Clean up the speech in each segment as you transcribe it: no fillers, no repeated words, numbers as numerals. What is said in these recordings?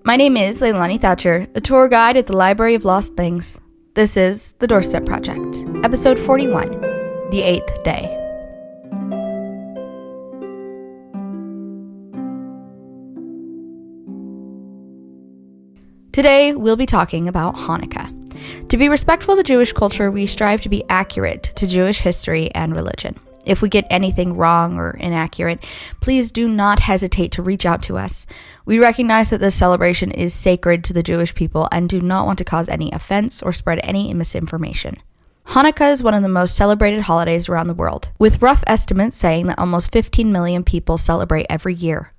My name is Leilani Thatcher, a tour guide at the Library of Lost Things. This is The Doorstep Project, episode 41, The Eighth Day. Today, we'll be talking about Hanukkah. To be respectful to Jewish culture, we strive to be accurate to Jewish history and religion. If we get anything wrong or inaccurate, please do not hesitate to reach out to us. We recognize that this celebration is sacred to the Jewish people and do not want to cause any offense or spread any misinformation. Hanukkah is one of the most celebrated holidays around the world, with rough estimates saying that almost 15 million people celebrate every year.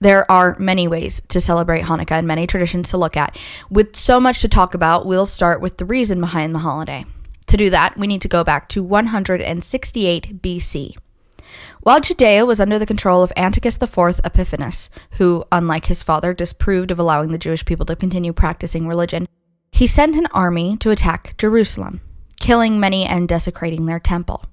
There are many ways to celebrate Hanukkah and many traditions to look at. With so much to talk about, we'll start with the reason behind the holiday. To do that, we need to go back to 168 BC. While Judea was under the control of Antiochus IV Epiphanes, who, unlike his father, disapproved of allowing the Jewish people to continue practicing religion, he sent an army to attack Jerusalem, killing many and desecrating their temple.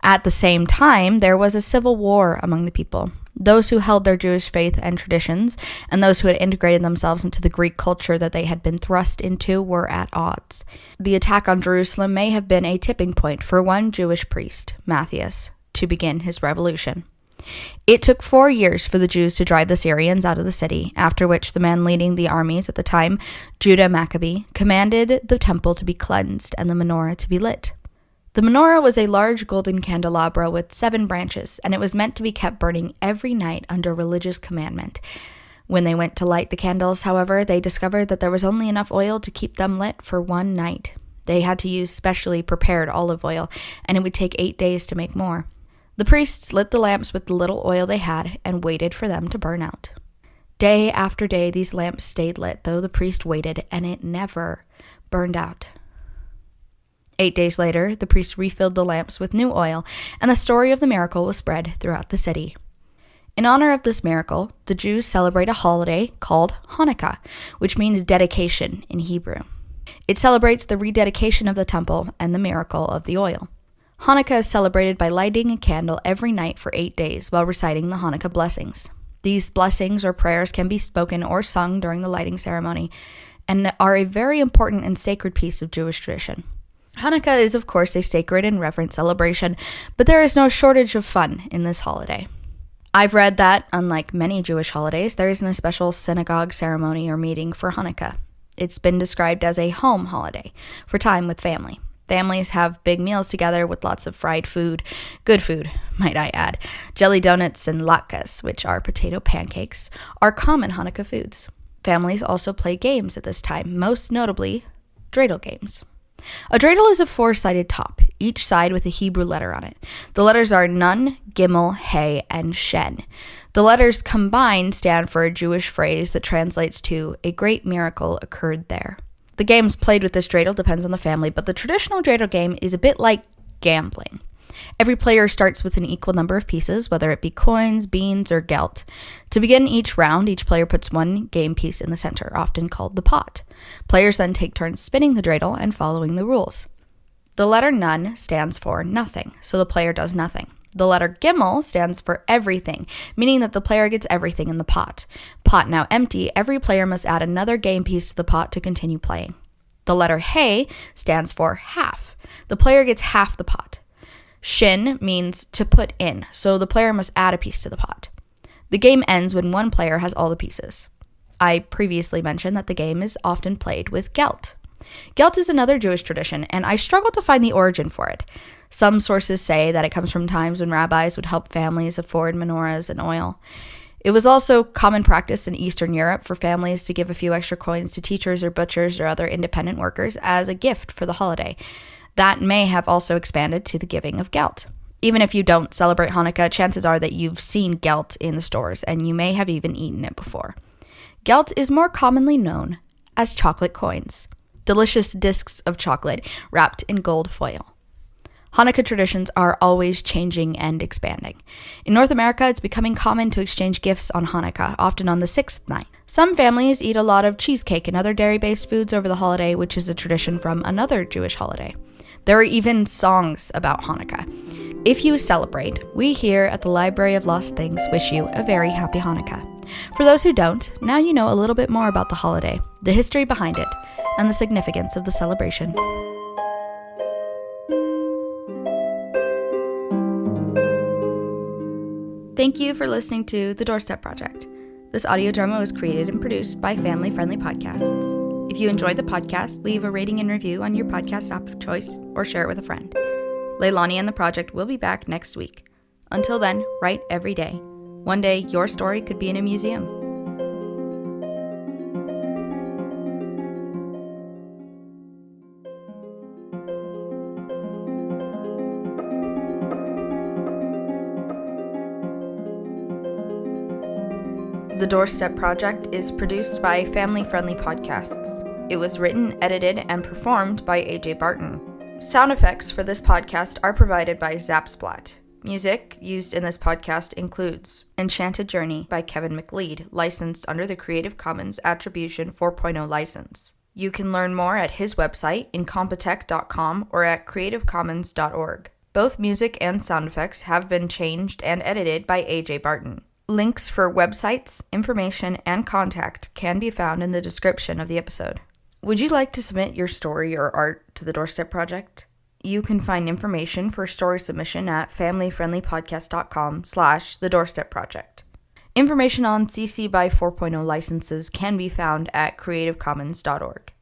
At the same time, there was a civil war among the people. Those who held their Jewish faith and traditions, and those who had integrated themselves into the Greek culture that they had been thrust into, were at odds. The attack on Jerusalem may have been a tipping point for one Jewish priest, Matthias, to begin his revolution. It took 4 years for the Jews to drive the Syrians out of the city, after which the man leading the armies at the time, Judah Maccabee, commanded the temple to be cleansed and the menorah to be lit. The menorah was a large golden candelabra with 7 branches, and it was meant to be kept burning every night under religious commandment. When they went to light the candles, however, they discovered that there was only enough oil to keep them lit for one night. They had to use specially prepared olive oil, and it would take 8 days to make more. The priests lit the lamps with the little oil they had and waited for them to burn out. Day after day, these lamps stayed lit, though the priest waited, and it never burned out. 8 days later, the priest refilled the lamps with new oil, and the story of the miracle was spread throughout the city. In honor of this miracle, the Jews celebrate a holiday called Hanukkah, which means dedication in Hebrew. It celebrates the rededication of the temple and the miracle of the oil. Hanukkah is celebrated by lighting a candle every night for 8 days while reciting the Hanukkah blessings. These blessings or prayers can be spoken or sung during the lighting ceremony and are a very important and sacred piece of Jewish tradition. Hanukkah is, of course, a sacred and reverent celebration, but there is no shortage of fun in this holiday. I've read that, unlike many Jewish holidays, there isn't a special synagogue ceremony or meeting for Hanukkah. It's been described as a home holiday, for time with family. Families have big meals together with lots of fried food, good food, might I add. Jelly donuts and latkes, which are potato pancakes, are common Hanukkah foods. Families also play games at this time, most notably dreidel games. A dreidel is a 4-sided top, each side with a Hebrew letter on it. The letters are Nun, Gimel, He, and Shen. The letters combined stand for a Jewish phrase that translates to, "A great miracle occurred there." The games played with this dreidel depends on the family, but the traditional dreidel game is a bit like gambling. Every player starts with an equal number of pieces, whether it be coins, beans, or gelt. To begin each round, each player puts one game piece in the center, often called the pot. Players then take turns spinning the dreidel and following the rules. The letter Nun stands for nothing, so the player does nothing. The letter Gimel stands for everything, meaning that the player gets everything in the pot. Pot now empty, every player must add another game piece to the pot to continue playing. The letter He stands for half. The player gets half the pot. Shin means to put in, so the player must add a piece to the pot. The game ends when one player has all the pieces. I previously mentioned that the game is often played with gelt. Gelt is another Jewish tradition, and I struggle to find the origin for it. Some sources say that it comes from times when rabbis would help families afford menorahs and oil. It was also common practice in Eastern Europe for families to give a few extra coins to teachers or butchers or other independent workers as a gift for the holiday. That may have also expanded to the giving of gelt. Even if you don't celebrate Hanukkah, chances are that you've seen gelt in the stores, and you may have even eaten it before. Gelt is more commonly known as chocolate coins, delicious discs of chocolate wrapped in gold foil. Hanukkah traditions are always changing and expanding. In North America, it's becoming common to exchange gifts on Hanukkah, often on the 6th night. Some families eat a lot of cheesecake and other dairy-based foods over the holiday, which is a tradition from another Jewish holiday. There are even songs about Hanukkah. If you celebrate, we here at the Library of Lost Things wish you a very happy Hanukkah. For those who don't, now you know a little bit more about the holiday, the history behind it, and the significance of the celebration. Thank you for listening to The Doorstep Project. This audio drama was created and produced by Family Friendly Podcasts. If you enjoyed the podcast, leave a rating and review on your podcast app of choice or share it with a friend. Leilani and the project will be back next week. Until then, write every day. One day, your story could be in a museum. The Doorstep Project is produced by Family Friendly Podcasts. It was written, edited, and performed by AJ Barton. Sound effects for this podcast are provided by Zapsplat. Music used in this podcast includes Enchanted Journey by Kevin McLeod, licensed under the Creative Commons Attribution 4.0 license. You can learn more at his website, incompetech.com, or at creativecommons.org. Both music and sound effects have been changed and edited by AJ Barton. Links for websites, information, and contact can be found in the description of the episode. Would you like to submit your story or art to the Doorstep Project? You can find information for story submission at familyfriendlypodcast.com/The Doorstep Project. Information on CC by 4.0 licenses can be found at creativecommons.org.